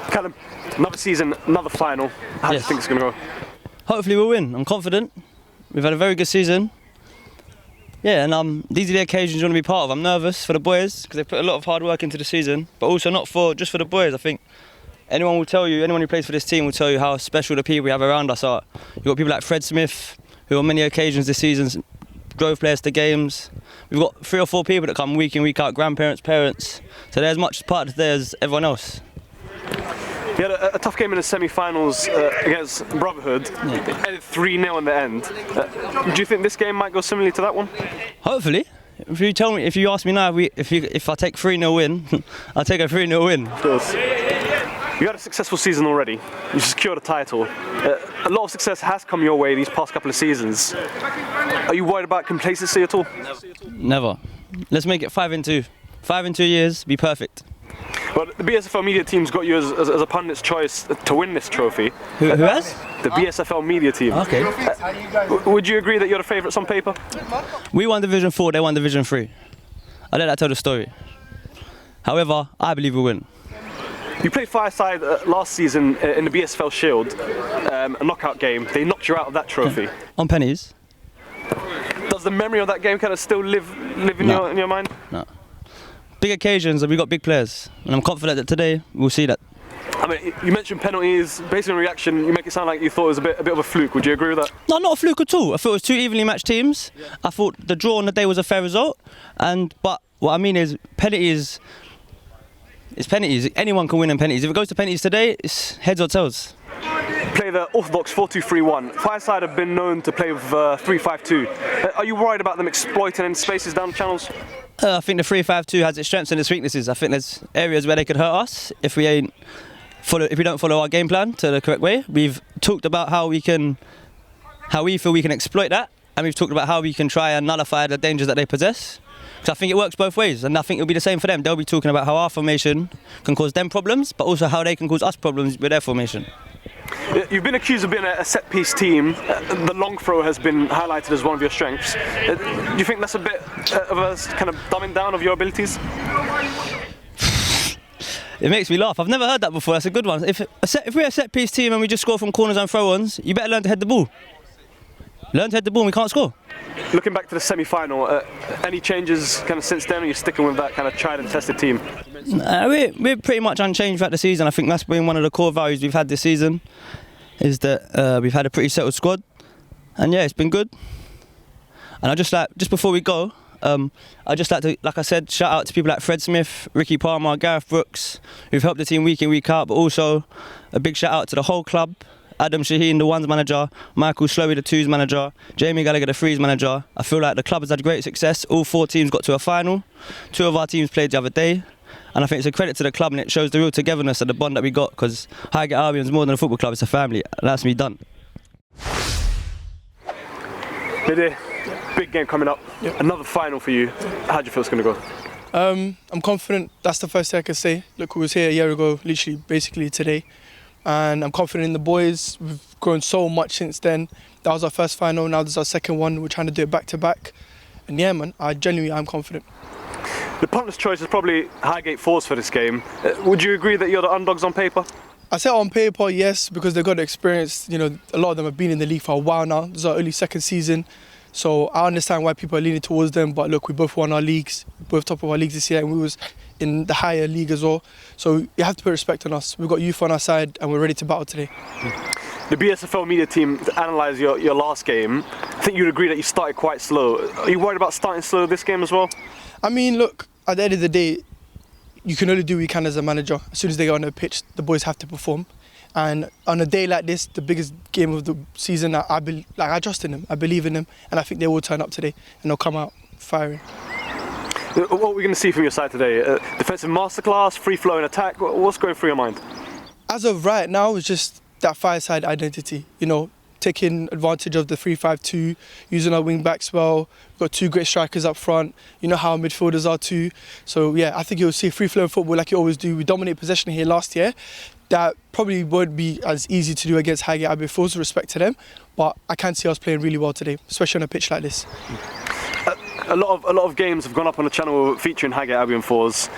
Callum, another season, another final. How do you think it's going to go? Hopefully we'll win. I'm confident. We've had a very good season. Yeah, and these are the occasions you want to be part of. I'm nervous for the boys because they put a lot of hard work into the season, but also not just for the boys. I think anyone who plays for this team will tell you how special the people we have around us are. You've got people like Fred Smith, who on many occasions this season drove players to games. We've got 3 or 4 people that come week in, week out, grandparents, parents. So they're as much part of there as everyone else. You had a tough game in the semi-finals against Brotherhood. Yeah. Ended 3-0 in the end. Do you think this game might go similarly to that one? Hopefully. If you ask me now, if I take 3-0 win, I'll take a 3-0 win. Of course. You had a successful season already. You secured a title. A lot of success has come your way these past couple of seasons. Are you worried about complacency at all? Never. Let's make it 5 in 2. 5 in 2 years, be perfect. Well, the BSFL media team's got you as a pundit's choice to win this trophy. Who has? The BSFL media team. Okay. Would you agree that you're the favourites on paper? We won Division 4, they won Division 3. I let that tell the story. However, I believe we'll win. You played Fireside last season in the BSFL Shield, a knockout game. They knocked you out of that trophy. On pennies. Does the memory of that game kind of still live in your mind? No. Big occasions and we got big players, and I'm confident that today we'll see that. I mean, you mentioned penalties. Based on reaction, you make it sound like you thought it was a bit of a fluke. Would you agree with that? No, not a fluke at all. I thought it was 2 evenly matched teams. Yeah. I thought the draw on the day was a fair result, but what I mean is penalties. It's penalties. Anyone can win in penalties. If it goes to penalties today, it's heads or tails. Play the orthodox 4-2-3-1. Fireside have been known to play with 3-5-2. Are you worried about them exploiting any spaces down the channels? I think the 3-5-2 has its strengths and its weaknesses. I think there's areas where they could hurt us if we don't follow our game plan to the correct way. We've talked about how we feel we can exploit that, and we've talked about how we can try and nullify the dangers that they possess. Because I think it works both ways, and I think it'll be the same for them. They'll be talking about how our formation can cause them problems, but also how they can cause us problems with their formation. You've been accused of being a set-piece team. The long throw has been highlighted as one of your strengths. Do you think that's a bit of a kind of dumbing down of your abilities? It makes me laugh. I've never heard that before. That's a good one. If we're a set-piece team and we just score from corners and throw-ons, you better learn to head the ball. Learn to head the ball and we can't score. Looking back to the semi-final, any changes kind of since then, or are you sticking with that kind of tried and tested team? We're pretty much unchanged throughout the season. I think that's been one of the core values we've had this season, is that we've had a pretty settled squad, and yeah, it's been good. And just before we go, I'd just like to, like I said, shout out to people like Fred Smith, Ricky Palmer, Gareth Brooks, who've helped the team week in, week out, but also a big shout out to the whole club. Adam Shaheen, the 1's manager, Michael Slowey, the 2's manager, Jamie Gallagher, the 3's manager. I feel like the club has had great success. All 4 teams got to a final. 2 of our teams played the other day. And I think it's a credit to the club, and it shows the real togetherness and the bond that we got, because Highgate Albion is more than a football club, it's a family. And that's me done. Midday, big game coming up. Yep. Another final for you. How do you feel it's going to go? I'm confident. That's the first thing I can say. Look, we was here a year ago, literally, basically today. And I'm confident in the boys. We've grown so much since then. That was our first final, now this is our second one. We're trying to do it back to back. And yeah, man, I'm confident. The punter's choice is probably Highgate Force for this game. Would you agree that you're the underdogs on paper? I say on paper, yes, because they've got the experience. You know, a lot of them have been in the league for a while now. This is our early second season. So I understand why people are leaning towards them. But look, we both won our leagues, both top of our leagues this year, and we was in the higher league as well. So you have to put respect on us. We've got youth on our side and we're ready to battle today. The BSFL media team, to analyse your last game, I think you'd agree that you started quite slow. Are you worried about starting slow this game as well? I mean, look, at the end of the day, you can only do what you can as a manager. As soon as they get on the pitch, the boys have to perform. And on a day like this, the biggest game of the season, I trust in them, I believe in them, and I think they will turn up today and they'll come out firing. What are we going to see from your side today? Defensive masterclass, free-flowing attack? What's going through your mind? As of right now, it's just that Fireside identity. You know, taking advantage of the 3-5-2, using our wing backs well. We've got 2 great strikers up front. You know how our midfielders are too. So yeah, I think you'll see free-flowing football like you always do. We dominated possession here last year. That probably won't be as easy to do against Highgate Albion, full respect to them. But I can see us playing really well today, especially on a pitch like this. A lot of games have gone up on the channel featuring Highgate Albion 4s.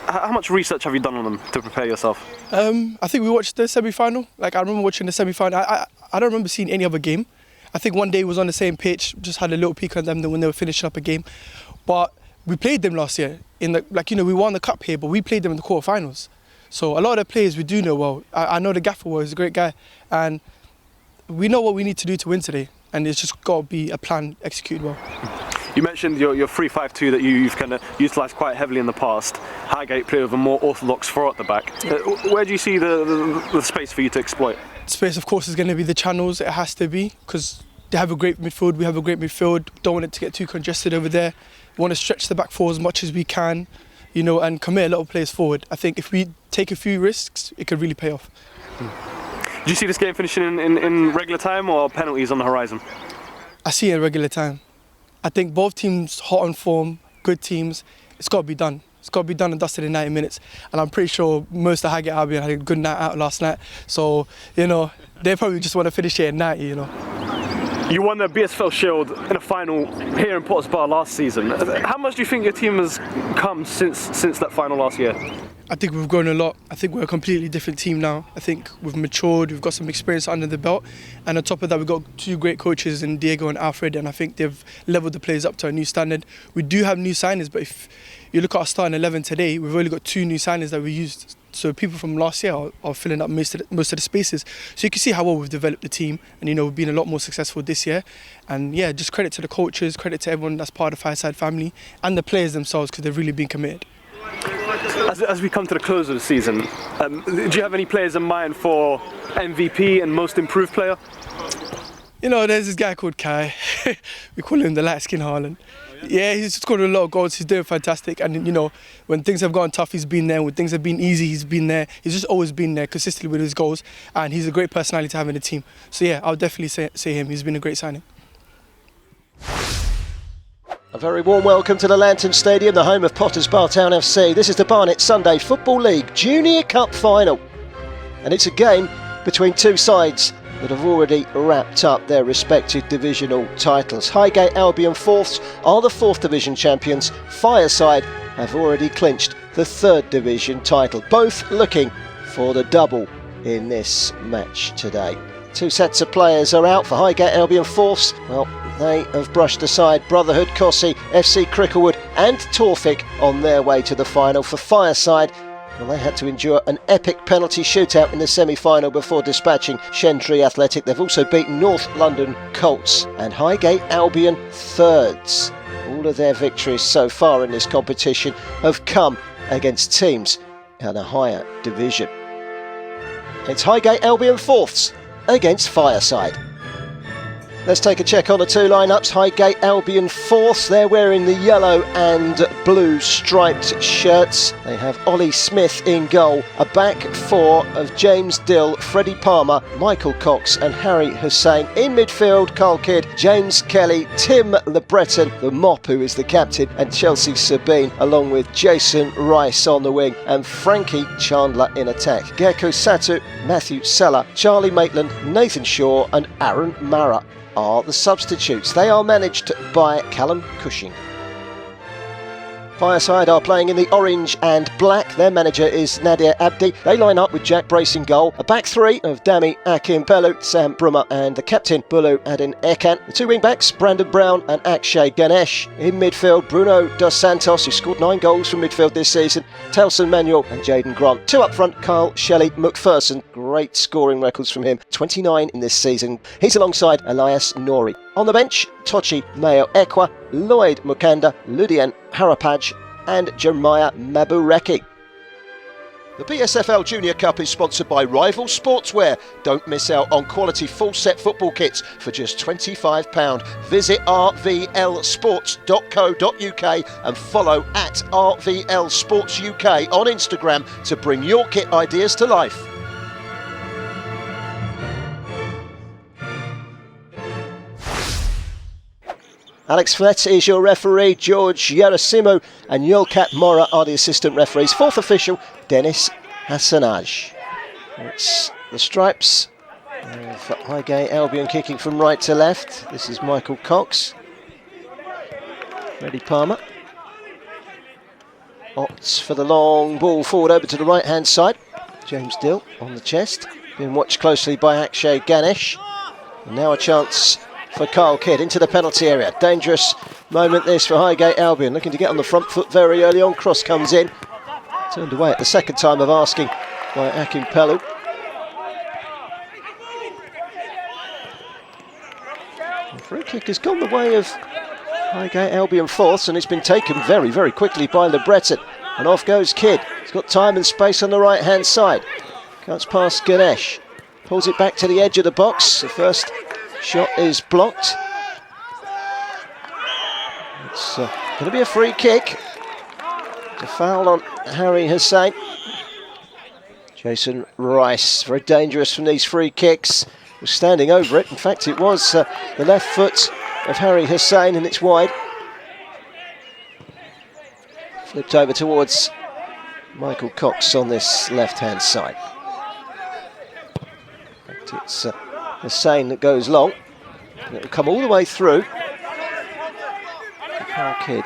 How much research have you done on them to prepare yourself? I think we watched the semi-final. Like, I remember watching the semi-final. I don't remember seeing any other game. I think one day was on the same pitch, just had a little peek on them when they were finishing up a game. But we played them last year. We won the cup here, but we played them in the quarterfinals. So a lot of the players we do know well. I know the gaffer was a great guy, and we know what we need to do to win today. And it's just got to be a plan executed well. You mentioned your 3-5-2 that you've kind of utilised quite heavily in the past. Highgate play with a more orthodox 4 at the back. Where do you see the space for you to exploit? Space, of course, is going to be the channels. It has to be, because they have a great midfield. We have a great midfield. Don't want it to get too congested over there. We want to stretch the back 4 as much as we can, and commit a lot of players forward. I think if we take a few risks, it could really pay off. Do you see this game finishing in regular time or penalties on the horizon? I see it in regular time. I think both teams hot on form, good teams. It's got to be done. It's got to be done and dusted in 90 minutes. And I'm pretty sure most of Highgate Albion had a good night out last night. So, they probably just want to finish it at 90, You won the BSFL Shield in a final here in Potter's Bar last season. How much do you think your team has come since that final last year? I think we've grown a lot. I think we're a completely different team now. I think we've matured, we've got some experience under the belt. And on top of that, we've got 2 great coaches in Diego and Alfred, and I think they've leveled the players up to a new standard. We do have new signings, but if you look at our starting 11 today, we've only got 2 new signings that we used. So people from last year are filling up most of the spaces. So you can see how well we've developed the team, and we've been a lot more successful this year. And yeah, just credit to the coaches, credit to everyone that's part of the Fireside family, and the players themselves, because they've really been committed. As we come to the close of the season, do you have any players in mind for MVP and most improved player? There's this guy called Kai. We call him the light skin Haaland. Yeah, he's scored a lot of goals. He's doing fantastic. And, when things have gone tough, he's been there. When things have been easy, he's been there. He's just always been there consistently with his goals. And he's a great personality to have in the team. So, yeah, I'll definitely say him. He's been a great signing. A very warm welcome to the Lantern Stadium, the home of Potter's Bar Town FC. This is the Barnet Sunday Football League Junior Cup Final. And it's a game between 2 sides that have already wrapped up their respective divisional titles. Highgate Albion 4ths are the 4th Division champions. Fireside have already clinched the 3rd Division title, both looking for the double in this match today. 2 sets of players are out for Highgate Albion 4ths. Well, they have brushed aside Brotherhood, Cossie, FC Cricklewood and Torfik on their way to the final. For Fireside, well, they had to endure an epic penalty shootout in the semi-final before dispatching Shentry Athletic. They've also beaten North London Colts and Highgate Albion 3rds. All of their victories so far in this competition have come against teams in a higher division. It's Highgate Albion 4ths against Fireside. Let's take a check on the 2 lineups. Highgate Albion 4th, they're wearing the yellow and blue striped shirts. They have Ollie Smith in goal, a back 4 of James Dill, Freddie Palmer, Michael Cox and Harry Hussain. In midfield, Carl Kidd, James Kelly, Tim LeBreton, the mop who is the captain, and Chelsea Sabine, along with Jason Rice on the wing and Frankie Chandler in attack. Geku Satu, Matthew Seller, Charlie Maitland, Nathan Shaw and Aaron Mara are the substitutes. They are managed by Callum Cushing. Fireside are playing in the orange and black. Their manager is Nadir Abdi. They line up with Jack Brace in goal. A back 3 of Dami Akim Pelu, Sam Brummer and the captain Bulu Adin Ekan. The 2 wing backs, Brandon Brown and Akshay Ganesh. In midfield, Bruno Dos Santos, who scored 9 goals from midfield this season. Telson Manuel and Jaden Grant. 2 up front, Carl Shelley McPherson. Great scoring records from him. 29 in this season. He's alongside Elias Nori. On the bench, Tochi Mayo Ekwa, Lloyd Mukanda, Ludian Harapaj and Jeremiah Mabureki. The BSFL Junior Cup is sponsored by Rival Sportswear. Don't miss out on quality full set football kits for just £25. Visit rvlsports.co.uk and follow at rvlsportsuk on Instagram to bring your kit ideas to life. Alex Flett is your referee, George Yerasimu and Yolkat Mora are the assistant referees. 4th official, Dennis Hassanaj. It's the stripes for Highgate Albion kicking from right to left. This is Michael Cox. Freddie Palmer opts for the long ball forward over to the right-hand side. James Dill on the chest, being watched closely by Akshay Ganesh. And now a chance for Kyle Kidd into the penalty area. Dangerous moment this for Highgate Albion, looking to get on the front foot very early on. Cross comes in, turned away at the second time of asking by Akin Pelu. The free kick has gone the way of Highgate Albion fourths, and it's been taken very, very quickly by Le Breton. And off goes Kidd. He's got time and space on the right-hand side. Cuts past Ganesh. Pulls it back to the edge of the box. The first shot is blocked. It's going to be a free kick. It's a foul on Harry Hussain. Jason Rice, very dangerous from these free kicks, was standing over it. In fact, it was the left foot of Harry Hussain, and it's wide. Flipped over towards Michael Cox on this left-hand side. In fact, it's Hussain that goes long, and it will come all the way through. Kyle Kidd.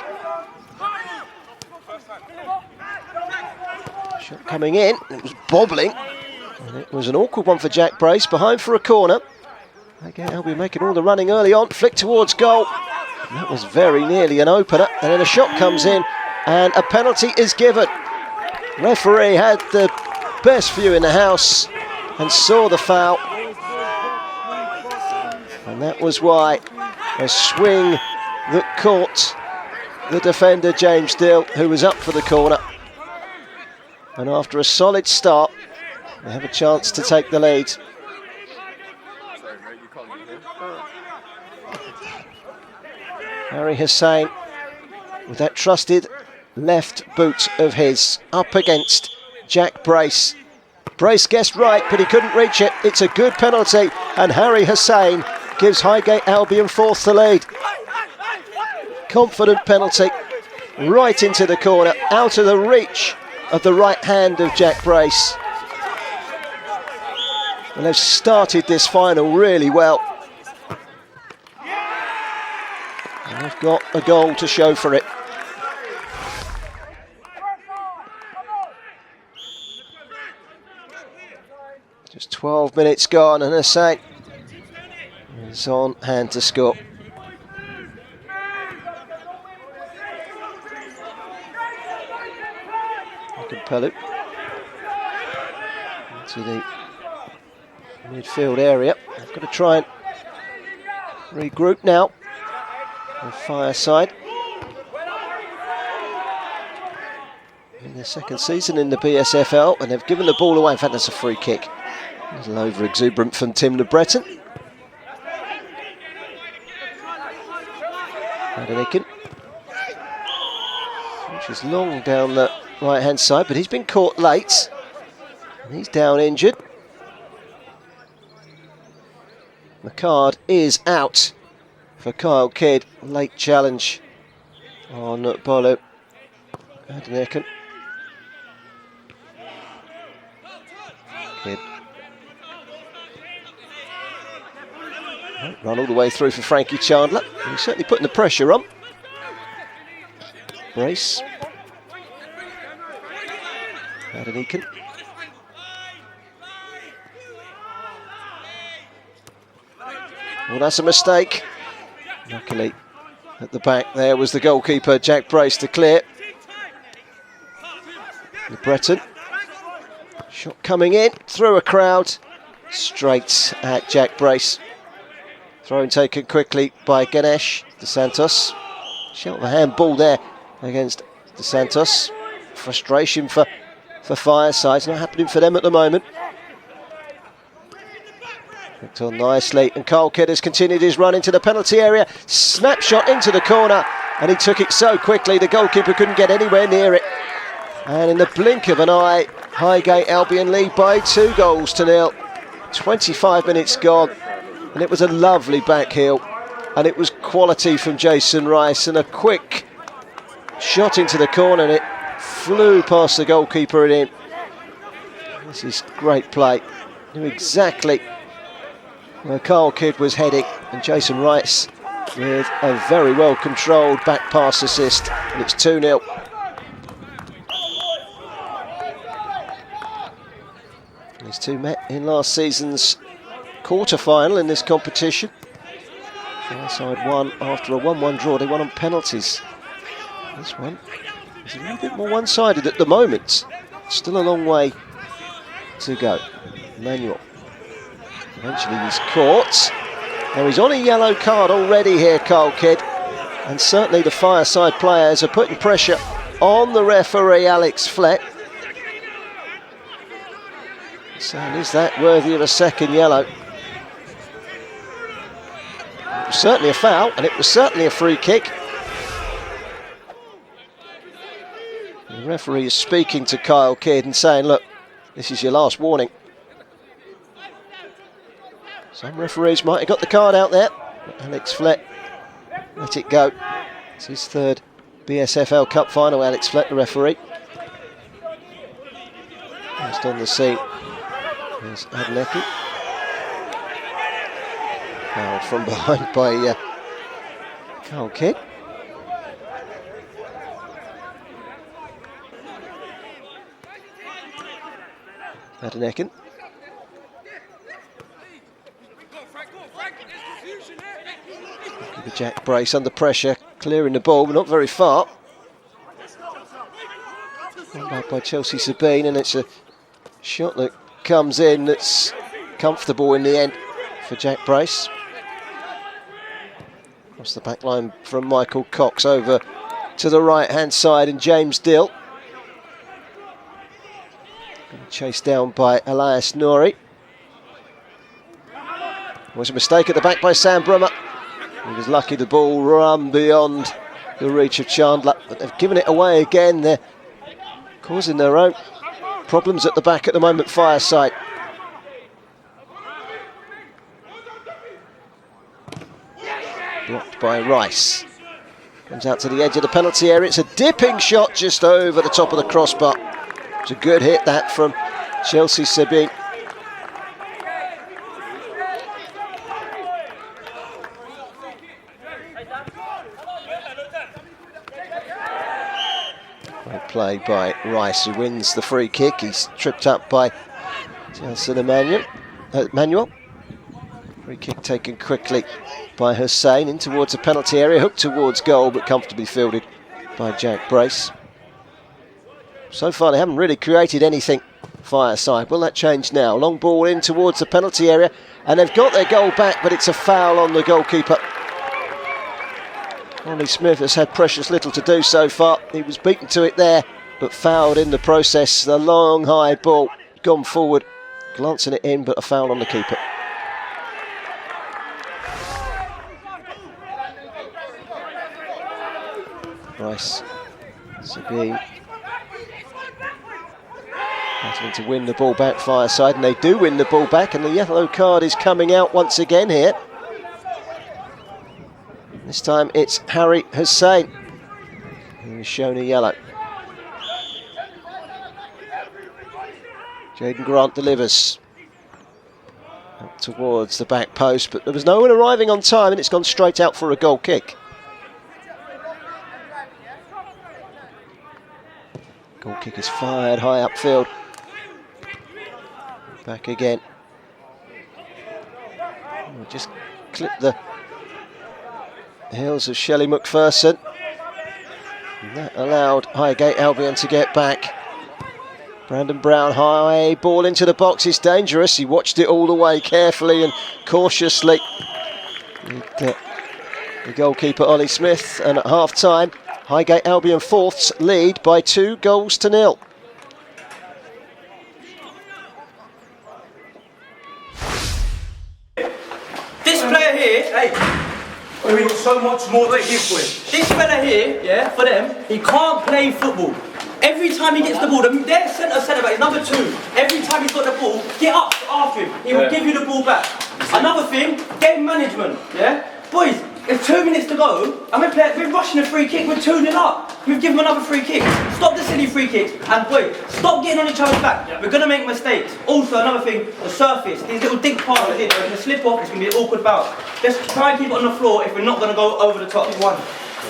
Shot coming in, it was bobbling, and it was an awkward one for Jack Brace, behind for a corner. Again, Albion making all the running early on, flick towards goal. And that was very nearly an opener, and then a shot comes in, and a penalty is given. Referee had the best view in the house and saw the foul. And that was why a swing that caught the defender James Dill, who was up for the corner. And after a solid start, they have a chance to take the lead. Harry Hussain with that trusted left boot of his up against Jack Brace. Brace guessed right, but he couldn't reach it. It's a good penalty, and Harry Hussain gives Highgate Albion fourth the lead. Confident penalty, right into the corner, out of the reach of the right hand of Jack Brace. And they've started this final really well. And they've got a goal to show for it. Just 12 minutes gone, and Hussain is on hand to score. Pelu into the midfield area. They've got to try and regroup now with Fireside. In their second season in the BSFL, and they've given the ball away. In fact, that's a free kick. A little over-exuberant from Tim Le Breton. Adenican, which is long down the right-hand side, but he's been caught late, and he's down injured. The card is out for Kyle Kidd. Late challenge on Bolo Adenican. Kidd run all the way through for Frankie Chandler. He's certainly putting the pressure on. Brace. Adenican. Well, that's a mistake. Luckily, at the back there was the goalkeeper, Jack Brace, to clear. Le Breton. Shot coming in, through a crowd, straight at Jack Brace. Throw taken quickly by Ganesh De Santos. Shot of a handball there against De Santos. Frustration for Fireside. It's not happening for them at the moment. Hooked on nicely, and Kyle Kidd has continued his run into the penalty area. Snapshot into the corner, and he took it so quickly the goalkeeper couldn't get anywhere near it. And in the blink of an eye, Highgate Albion lead by 2-0. 25 minutes gone, and it was a lovely back heel, and it was quality from Jason Rice, and a quick shot into the corner, and it flew past the goalkeeper and in. This is great play. Knew exactly where Kyle Kidd was heading, and Jason Rice with a very well controlled back pass assist, and it's 2-0. These two met in last season's quarter-final in this competition. Fireside won after a 1-1 draw. They won on penalties. This one is a little bit more one-sided at the moment. Still a long way to go. Manuel. Eventually he's caught. Now he's on a yellow card already here, Kyle Kidd. And certainly the Fireside players are putting pressure on the referee, Alex Flett. So is that worthy of a second yellow? It was certainly a foul, and it was certainly a free kick. The referee is speaking to Kyle Kidd and saying, look, this is your last warning. Some referees might have got the card out there, but Alex Flett let it go. It's his third BSFL Cup final, Alex Flett, the referee. Just on the scene. There's Adneki. Fouled from behind by Kyle Kidd. Adneki. Jack Brace under pressure, clearing the ball, but not very far. Back by Chelsea Sabine, and it's a shot that comes in that's comfortable in the end for Jack Brace. Across the back line from Michael Cox over to the right-hand side, and James Dill. Chased down by Elias Nouri. Was a mistake at the back by Sam Brummer. He was lucky the ball run beyond the reach of Chandler, but they've given it away again. They're causing their own problems at the back at the moment, Fireside. Blocked by Rice. Comes out to the edge of the penalty area. It's a dipping shot just over the top of the crossbar. It's a good hit that from Chelsea Sabine. Great play by Rice, who wins the free kick. He's tripped up by Jelson Manuel. Free kick taken quickly by Hussein in towards the penalty area, hooked towards goal, but comfortably fielded by Jack Brace. So far they haven't really created anything, Fireside. Will that change now? Long ball in towards the penalty area, and they've got their goal back, but it's a foul on the goalkeeper. Ollie Smith has had precious little to do so far. He was beaten to it there, but fouled in the process. The long high ball gone forward, glancing it in, but a foul on the keeper. Rice, Sabine battling to win the ball back, Fireside, and they do win the ball back, and the yellow card is coming out once again here. This time it's Harry Hussein who is shown a yellow. Jaden Grant delivers up towards the back post, but there was no one arriving on time, and it's gone straight out for a goal kick. Goal kick is fired high upfield. Back again. We'll just clip the heels of Shelley McPherson. And that allowed Highgate Albion to get back. Brandon Brown, high ball into the box is dangerous. He watched it all the way carefully and cautiously. The goalkeeper Ollie Smith, and at half time Highgate Albion fourths lead by 2-0. This player here, hey, we've got so much more to give with. this fella here, yeah, for them, he can't play football. Every time he gets the ball, their centre back is number 2. Every time he's got the ball, get up after him. He will give you the ball back. Another thing, game management, yeah? Boys, It's 2 minutes to go, and we're rushing a free kick, we're 2-0 up. We've given them another free kick. Stop the silly free kicks, and boy, stop getting on each other's back. We're going to make mistakes. Also, another thing, the surface, these little dink passes in, they're going to slip off, it's going to be an awkward bout. Just try and keep it on the floor if we're not going to go over the top.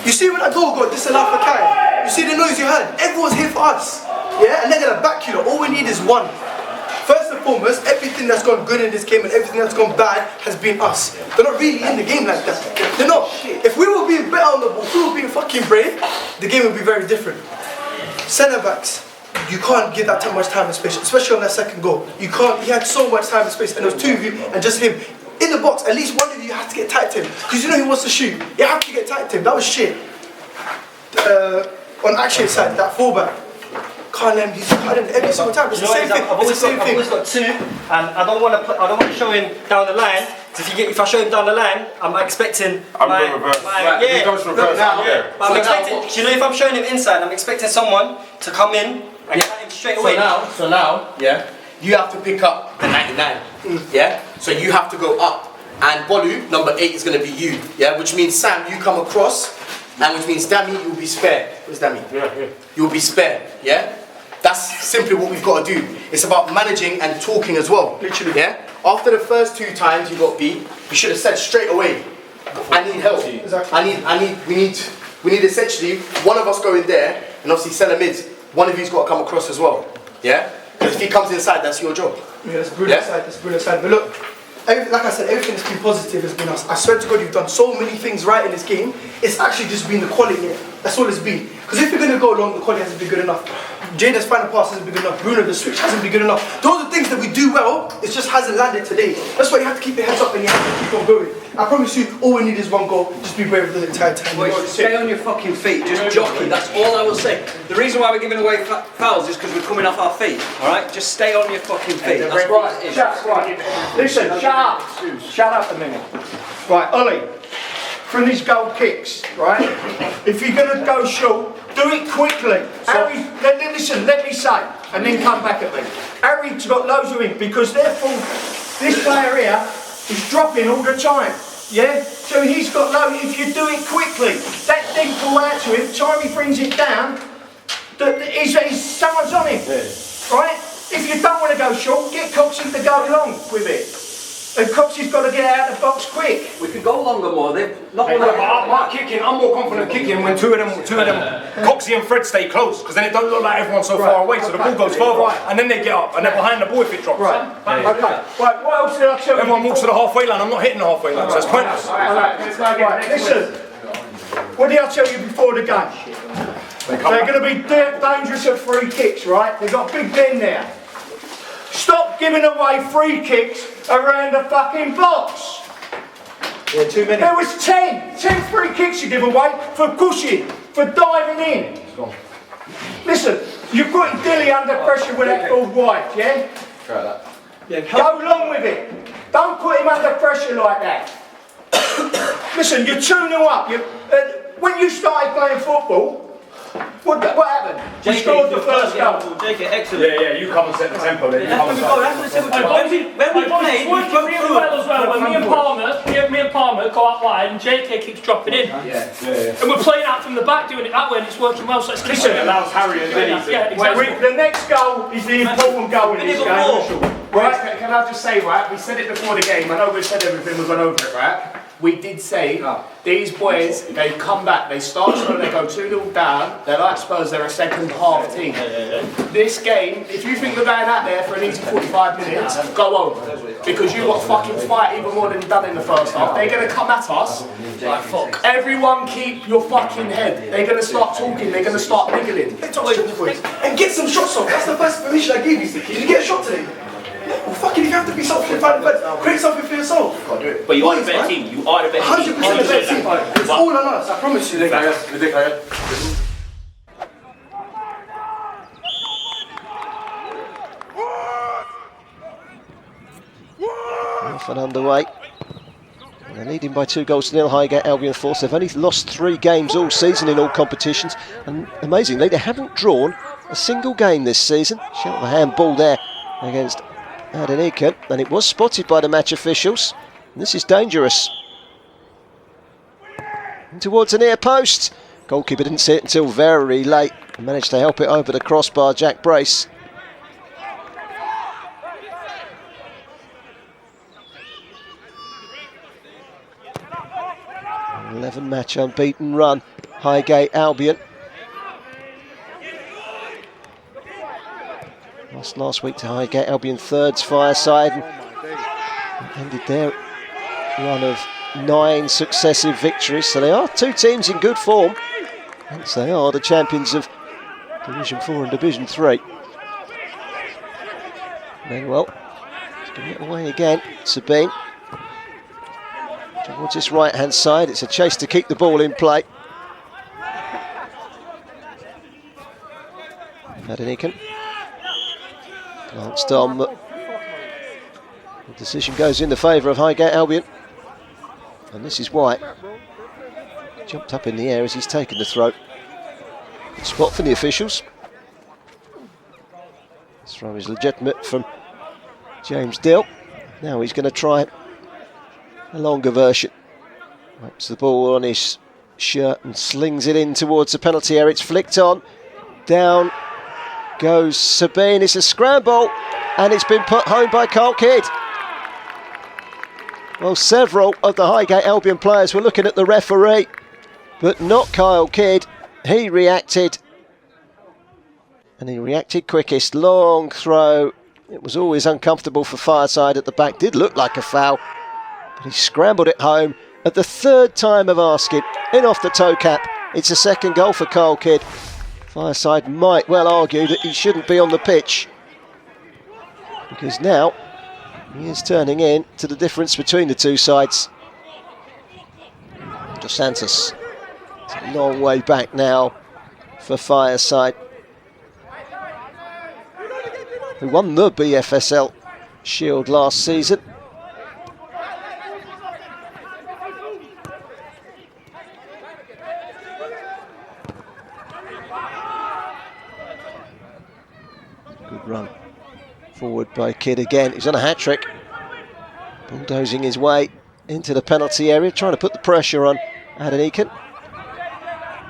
You see when that goal got disallowed for Kai? You see the noise you heard? Everyone's here for us. Yeah? And they're going to back you. All we need is one. First and foremost, everything that's gone good in this game and everything that's gone bad has been us. They're not really in the game like that. They're not. If we were being better on the ball, if we were being fucking brave, the game would be very different. Centre backs, you can't give that too much time and space, especially on that second goal. You can't. He had so much time and space, and there was two of you and just him. In the box, at least one of you have to get tight to him. Because you know he wants to shoot. You have to get tight to him. That was shit. On action side, that fullback. Can't let him, he's cutting every single time. It's the same thing. I've always got two, and I don't want to show him down the line. So if I show him down the line, I'm expecting. I'm going reverse. Yeah. He goes reverse now. Yeah. But I'm expecting. You know, if I'm showing him inside, I'm expecting someone to come in and cut him straight away. So now, yeah, you have to pick up the 99. Yeah. So you have to go up, and Bolu, number 8, is going to be you. Yeah. Which means Sam, you come across, and which means Dami, you'll be spare. Where's Dami? Yeah. You'll be spare. Yeah. That's simply what we've got to do. It's about managing and talking as well. Literally. Yeah? After the first 2 times you got beat, you should have said straight away, I need help. Exactly. We need essentially one of us go in there, and obviously centre mids, one of you's got to come across as well. Yeah? Because if he comes inside, that's your job. Yeah, that's brilliant side, that's brilliant side. But look, like I said, everything that's been positive has been us. I swear to God, you've done so many things right in this game. It's actually just been the quality. That's all it's been. Because if you're going to go along, the quality hasn't been good enough. Jada's final pass hasn't been good enough. Bruno, the switch hasn't been good enough. Those are things that we do well, it just hasn't landed today. That's why you have to keep your heads up and you have to keep on going. I promise you, all we need is one goal. Just be brave the entire time. Boys, stay on your fucking feet, just jockey, that's all I will say. The reason why we're giving away fouls is because we're coming off our feet, alright? Just stay on your fucking feet. That's what it is. Listen, shut up. Shut up a minute. Right, Ollie, from these goal kicks, right? If you're going to go short, do it quickly. Harry, listen, let me say, and then come back at me. Harry's got loads of him because therefore this player here is dropping all the time. Yeah? So he's got loads. If you do it quickly, that thing pull out to him, time he brings it down, someone's on him. Right? If you don't want to go short, get Coxie to go long with it. And Coxie's got to get out of the box quick. We could go longer more, they've not I'm more confident kicking when two of them, Coxie and Fred stay close, because then it don't look like everyone's so far away, so the ball goes further, and then they get up, and they're behind the ball if it drops. Right, okay. Right, what else did I tell you? Everyone walks to the halfway line, I'm not hitting the halfway line, so it's pointless. Right, listen, what did I tell you before the game? They're going to be dangerous at free kicks, right? They've got Big Ben there. Stop giving away free kicks around the fucking box. Yeah, too many. There was 10 free kicks you give away for pushing, for diving in. Listen, you put Dilly under pressure with that full wide, yeah? Try that. Yeah, go along with it. Don't put him under pressure like that. Listen, you're 2-0 up. When you started playing football, what happened? You scored the first goal. Excellent. Yeah, you come and set the tempo then. That's what we when we played, we broke really through well as well. When me and Palmer go out wide and JK keeps dropping in. Yeah. And we're playing out from the back, doing it that way, and it's working well. So it's Listen, It allows Harry and Denny to... Yeah, exactly. The next goal is the important goal in this game. Right, can I just say, right, we said it before the game, I know we've said everything, we've gone over it, right? We did say, these boys, they come back, they start slow, they go 2-0 down, they're like Spurs, they're a second half team. This game, if you think you're going out there for an easy 45 minutes, go home. Because you've got to fucking fight even more than you've done in the first half. They're going to come at us, like fuck. Everyone keep your fucking head. They're going to start talking, they're going to start niggling. And get some shots off. That's the first permission I gave you. Did you get a shot today? Well, fucking, if you have to be something, create something for yourself. Can't do it. But you are the better team. You are the better team. 100% the better team. It's all on us. I promise you. Off and underway. They're leading by 2-0. Highgate Albion force. They've only lost 3 games all season in all competitions, and amazingly, they haven't drawn a single game this season. Shot of a handball there against Adenika, and it was spotted by the match officials. And this is dangerous. towards the near post. Goalkeeper didn't see it until very late. Managed to help it over the crossbar, Jack Brace. An 11-match unbeaten run, Highgate Albion. Lost last week to Highgate Albion thirds Fireside, and ended their run of 9 successive victories. So they are two teams in good form. Hence they are the champions of Division 4 and Division 3. Manuel is going to get away again. Sabine towards his right-hand side. It's a chase to keep the ball in play. Adenican glanced on. The decision goes in the favour of Highgate Albion. And this is White. Jumped up in the air as he's taken the throw. Good spot for the officials. This throw is legitimate from James Dill. Now he's going to try a longer version. Wipes the ball on his shirt and slings it in towards the penalty area. It's flicked on. Down goes Sabine. It's a scramble and it's been put home by Carl Kidd. Well, several of the Highgate Albion players were looking at the referee, but not Kyle Kidd. He reacted, and he reacted quickest. Long throw. It was always uncomfortable for Fireside at the back. Did look like a foul, but he scrambled it home at the third time of asking. In off the toe cap. It's a second goal for Kyle Kidd. Fireside might well argue that he shouldn't be on the pitch, because now he is turning in to the difference between the two sides. Dos Santos. It's a long way back now for Fireside, who won the BFSL Shield last season. Good run forward by Kidd again. He's on a hat-trick. Bulldozing his way into the penalty area, trying to put the pressure on Adenican.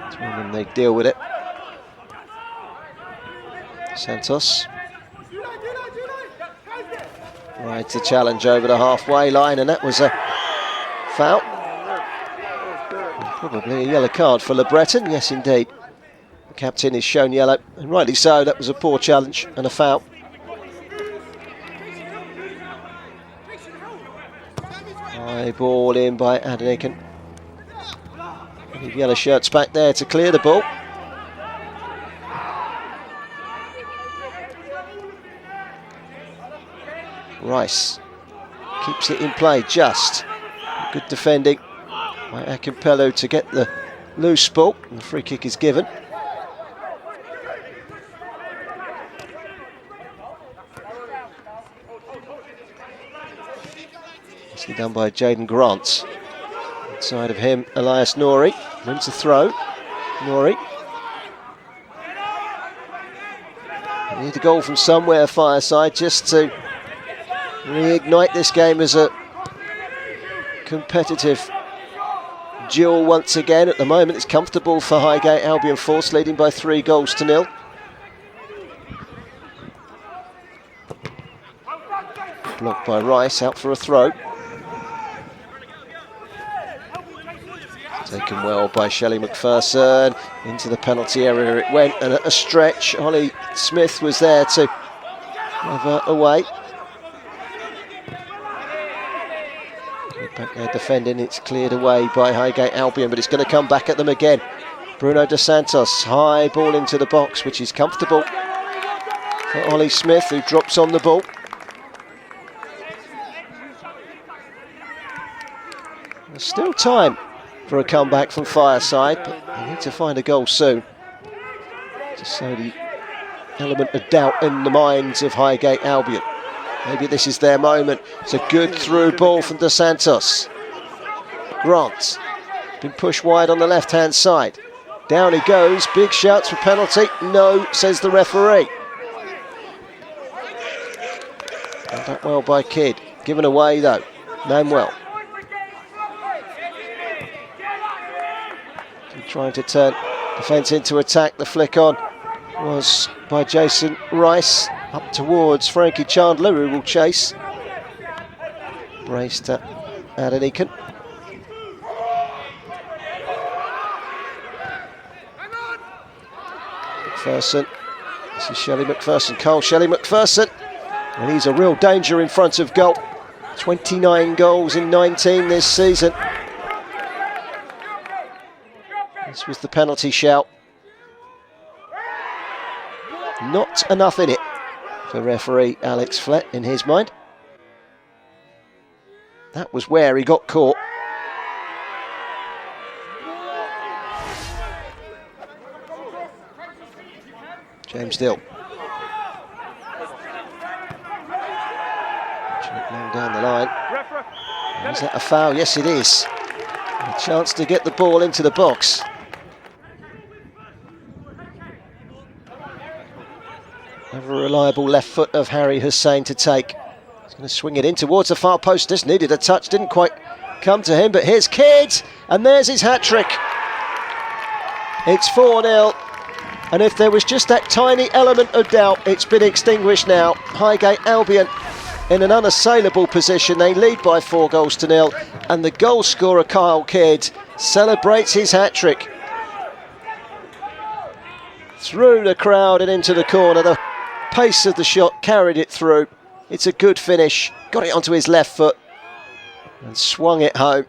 It's when they deal with it. Santos rides the challenge over the halfway line, and that was a foul. Probably a yellow card for Le Breton, yes indeed. The captain is shown yellow, and rightly so. That was a poor challenge and a foul. High ball in by Adenican. Yellow shirts back there to clear the ball. Rice keeps it in play, just. Good defending by Akimpelu to get the loose ball, and the free kick is given. Nicely done by Jaden Grant. Inside of him, Elias Nori wins the throw. Nori. They need a goal from somewhere, Fireside, just to reignite this game as a competitive duel once again. At the moment, it's comfortable for Highgate Albion Force, leading by 3-0. Blocked by Rice, out for a throw. Taken well by Shelley McPherson. Into the penalty area it went, and at a stretch, Ollie Smith was there to have away. Back there defending, it's cleared away by Highgate Albion, but it's going to come back at them again. Bruno Dos Santos, high ball into the box, which is comfortable for Ollie Smith, who drops on the ball. There's still time for a comeback from Fireside, but they need to find a goal soon to sow the element of doubt in the minds of Highgate Albion. Maybe this is their moment. It's a good through ball from Dos Santos. Grant been pushed wide on the left-hand side. Down he goes. Big shouts for penalty. No, says the referee. Done that well by Kidd. Given away though. Manuel. trying to turn defence into attack. The flick on was by Jason Rice up towards Frankie Chandler, who will chase. Braced at Adenican. McPherson. This is Shelley McPherson. Cole Shelley McPherson. And he's a real danger in front of goal. 29 goals in 19 this season. This was the penalty shout. Not enough in it for referee Alex Flett in his mind. That was where he got caught. James Dill. Long down the line. Is that a foul? Yes, it is. A chance to get the ball into the box. Ever reliable left foot of Harry Hussein to take. He's going to swing it in towards the far post. Just needed a touch, didn't quite come to him, but here's Kidd, and there's his hat-trick. It's 4-0, and if there was just that tiny element of doubt, it's been extinguished now. Highgate Albion in an unassailable position. They lead by 4-0, and the goal scorer Kyle Kidd celebrates his hat-trick. Through the crowd and into the corner. The pace of the shot carried it through. It's a good finish. Got it onto his left foot and swung it home.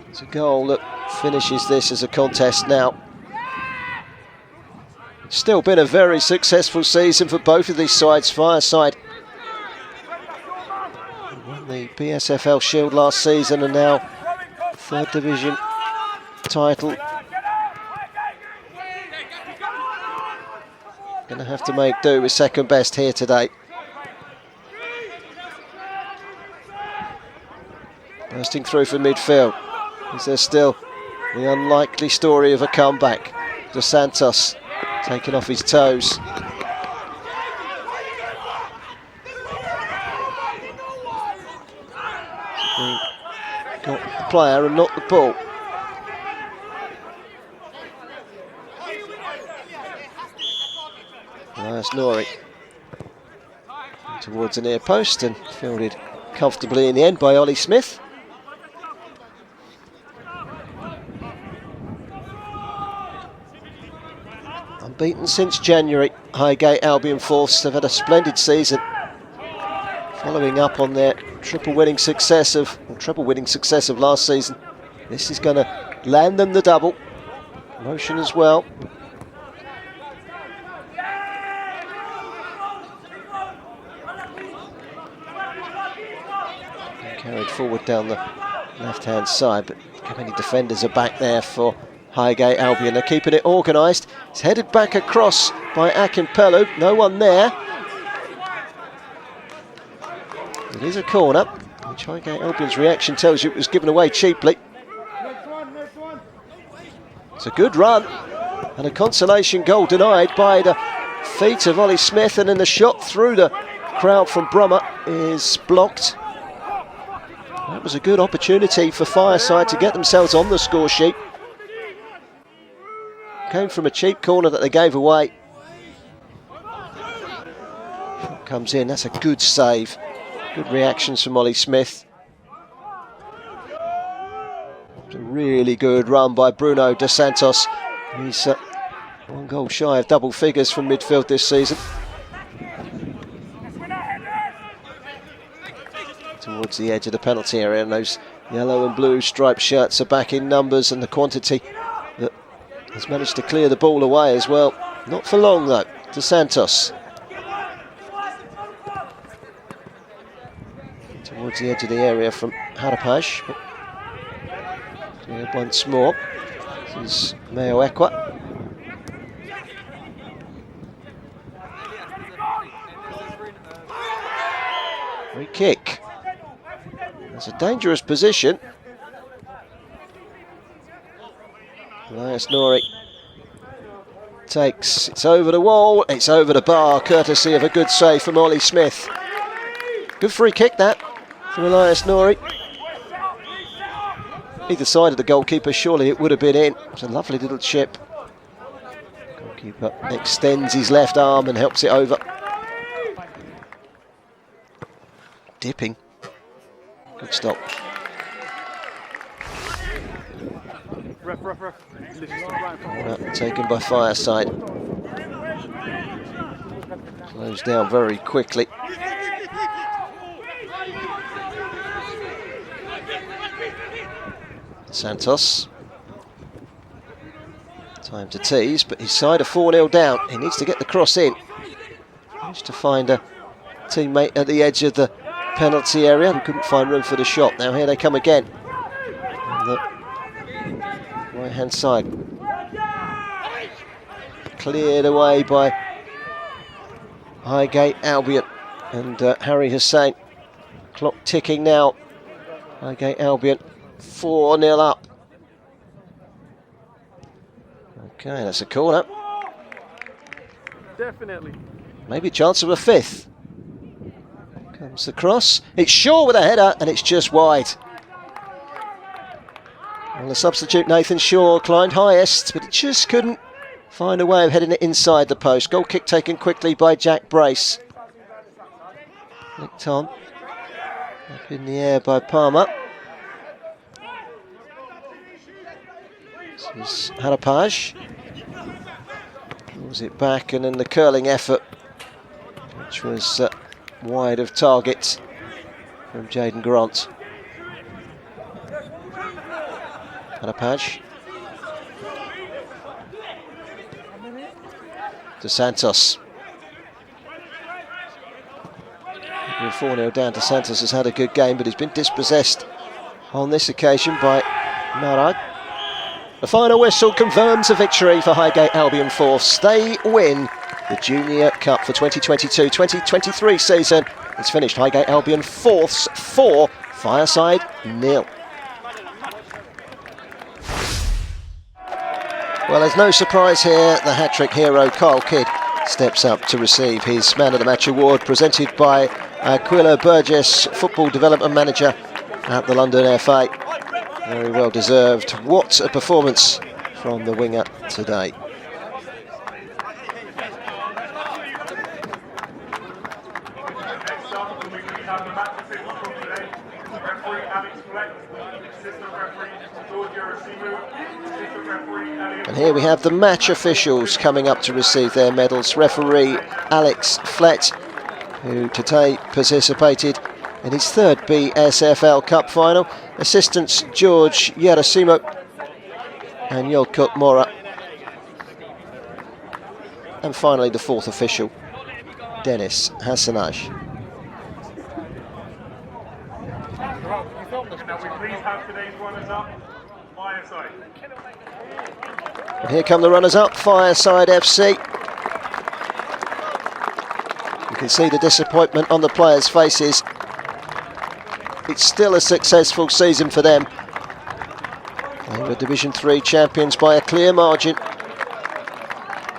It's a goal that finishes this as a contest now. Still been a very successful season for both of these sides. Fireside won the BSFL Shield last season and now third division title. Going to have to make do with second best here today. Bursting through for midfield. Is there still the unlikely story of a comeback? Dos Santos taking off his toes. Got the player and not the ball. Elias Nori towards the near post and fielded comfortably in the end by Ollie Smith. Unbeaten since January, Highgate Albion fourths have had a splendid season, following up on their treble winning success of last season. This is going to land them the double. Promotion as well. And carried forward down the left-hand side, but how many defenders are back there for Highgate Albion? They're keeping it organised. It's headed back across by Akimpelu. No one there. It is a corner, which Highgate Albion's reaction tells you it was given away cheaply. It's a good run, and a consolation goal denied by the feet of Ollie Smith, and then the shot through the crowd from Brummer is blocked. That was a good opportunity for Fireside to get themselves on the score sheet. Came from a cheap corner that they gave away. Shot comes in, that's a good save. Good reactions from Ollie Smith. It's a really good run by Bruno Dos Santos. He's one goal shy of double figures from midfield this season. Towards the edge of the penalty area, and those yellow and blue striped shirts are back in numbers, and the quantity that has managed to clear the ball away as well. Not for long though. Dos Santos. Towards the edge of the area from Harapaj. Once more. This is Meo Ekwa. Free kick. That's a dangerous position. Elias Nori takes, it's over the wall, it's over the bar, courtesy of a good save from Ollie Smith. Good free kick that from Elias Nori. Either side of the goalkeeper, surely it would have been in. It's a lovely little chip. Goalkeeper extends his left arm and helps it over. Dipping. Good stop. Corner taken by Fireside. Closed down very quickly. Santos. Time to tease, but his side are 4-0 down. He needs to get the cross in. Managed to find a teammate at the edge of the penalty area and couldn't find room for the shot. Now here they come again. On the right hand side. Cleared away by Highgate Albion and Harry Hussain. Clock ticking now. Highgate Albion 4-0 up. Okay, that's a corner. Definitely. Maybe a chance of a fifth. Comes the cross. It's Shaw with a header and it's just wide. Well, the substitute Nathan Shaw climbed highest, but it just couldn't find a way of heading it inside the post. Goal kick taken quickly by Jack Brace. Nicked on. Up in the air by Palmer. This is Harapaj. Pulls it back, and then the curling effort, which was wide of target from Jaden Grant. Harapaj. To Santos. 4-0 down to Santos, has had a good game, but he's been dispossessed on this occasion by Narad. The final whistle confirms a victory for Highgate Albion Fourths. They win the Junior Cup for 2022-2023 season. It's finished Highgate Albion Fourths 4, Fireside 0. Well, there's no surprise here. The hat-trick hero Kyle Kidd steps up to receive his Man of the Match award, presented by Aquila Burgess, Football Development Manager at the London FA. Very well deserved. What a performance from the winger today. And here we have the match officials coming up to receive their medals. Referee Alex Flett, who today participated in his third BSFL Cup final. Assistants George Yerasimo and Yolkut Mora. And finally the fourth official, Dennis Hassanaj. And here come the runners-up, Fireside FC. You can see the disappointment on the players' faces. It's still a successful season for them. They were Division 3 champions by a clear margin.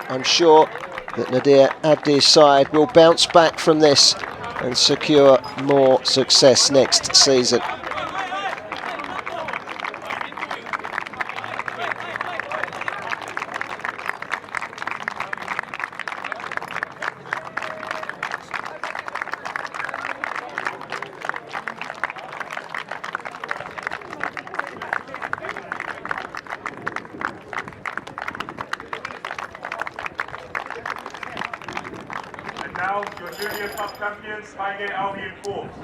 I'm sure that Nadir Abdi's side will bounce back from this and secure more success next season. Now, your Junior Cup champions, Highgate Albion Fourths.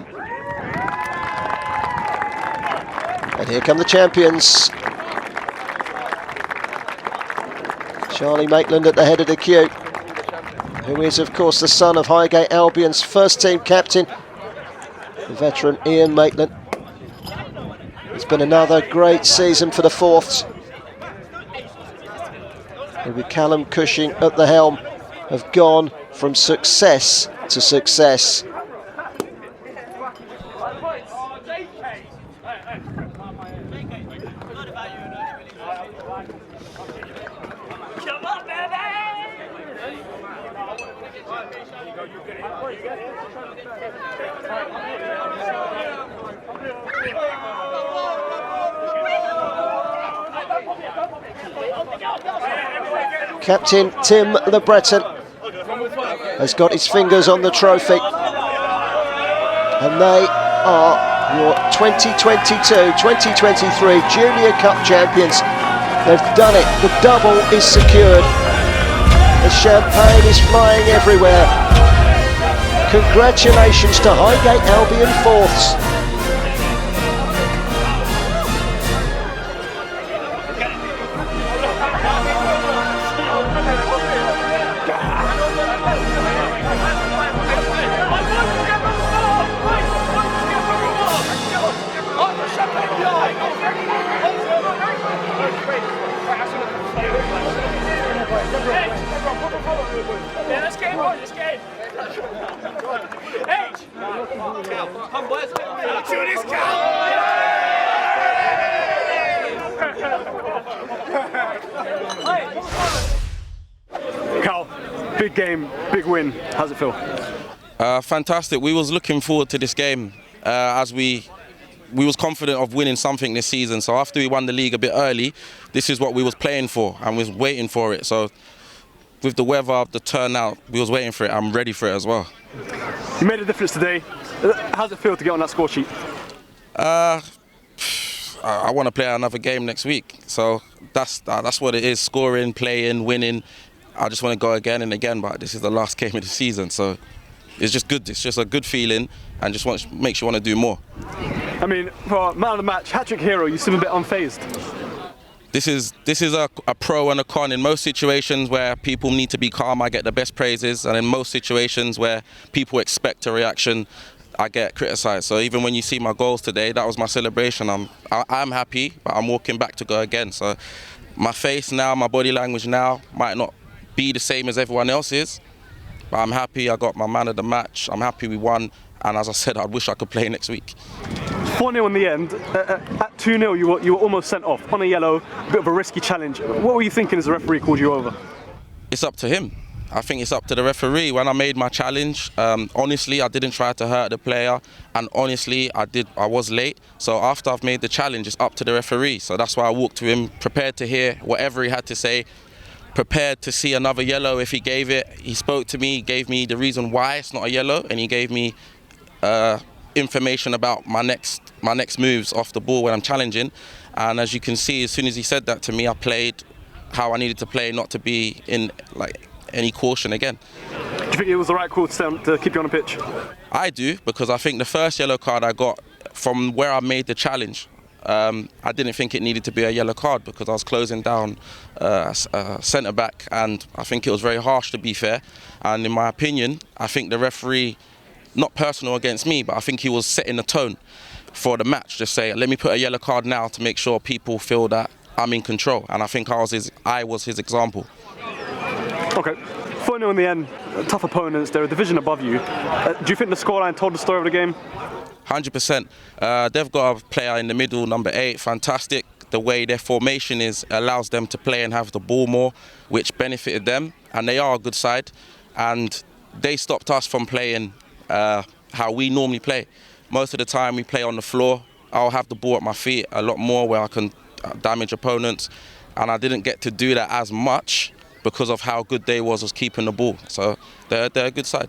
And here come the champions. Charlie Maitland at the head of the queue, who is of course the son of Highgate Albion's first team captain, the veteran Ian Maitland. It's been another great season for the Fourths, with Callum Cushing at the helm, have gone from success to success. Captain Tim Le Breton has got his fingers on the trophy. And they are your 2022-2023 Junior Cup champions. They've done it. The double is secured. The champagne is flying everywhere. Congratulations to Highgate Albion fourths. Yeah, let's get on, let's get in. H! To this Cal, big game, big win. How's it feel? Fantastic. We was looking forward to this game as we was confident of winning something this season. So after we won the league a bit early, this is what we was playing for and we was waiting for it. So with the weather, the turnout, we was waiting for it. I'm ready for it as well. You made a difference today. How's it feel to get on that score sheet? I want to play another game next week. So that's what it is. Scoring, playing, winning. I just want to go again and again, but this is the last game of the season. So it's just good. It's just a good feeling and just makes you want to do more. I mean, for man of the match, hat-trick hero, you seem a bit unfazed. This is a pro and a con. In most situations where people need to be calm, I get the best praises, and in most situations where people expect a reaction, I get criticised. So even when you see my goals today, that was my celebration. I'm happy, but I'm walking back to go again. So my face now, my body language now might not be the same as everyone else's, but I'm happy. I got my man of the match. I'm happy we won, and as I said, I wish I could play next week. 4-0 in the end. At 2-0, you were almost sent off on a yellow, a bit of a risky challenge. What were you thinking as the referee called you over? It's up to him. I think it's up to the referee. When I made my challenge, honestly, I didn't try to hurt the player, and honestly, I was late. So after I've made the challenge, it's up to the referee. So that's why I walked to him, prepared to hear whatever he had to say, prepared to see another yellow if he gave it. He spoke to me, gave me the reason why it's not a yellow, and he gave me information about my next moves off the ball when I'm challenging. And as you can see, as soon as he said that to me, I played how I needed to play, not to be in any caution again. Do you think it was the right call to keep you on the pitch? I do, because I think the first yellow card I got from where I made the challenge, I didn't think it needed to be a yellow card because I was closing down centre back, and I think it was very harsh, to be fair. And in my opinion, I think the referee, not personal against me, but I think he was setting the tone for the match. Just say, let me put a yellow card now to make sure people feel that I'm in control. And I think I was his example. Okay, 4-0 in the end. Tough opponents. They're a division above you. Do you think the scoreline told the story of the game? 100%. They've got a player in the middle, number 8, fantastic. The way their formation allows them to play and have the ball more, which benefited them. And they are a good side. And they stopped us from playing how we normally play. Most of the time we play on the floor. I'll have the ball at my feet a lot more where I can damage opponents, and I didn't get to do that as much because of how good they was keeping the ball. So they're a good side.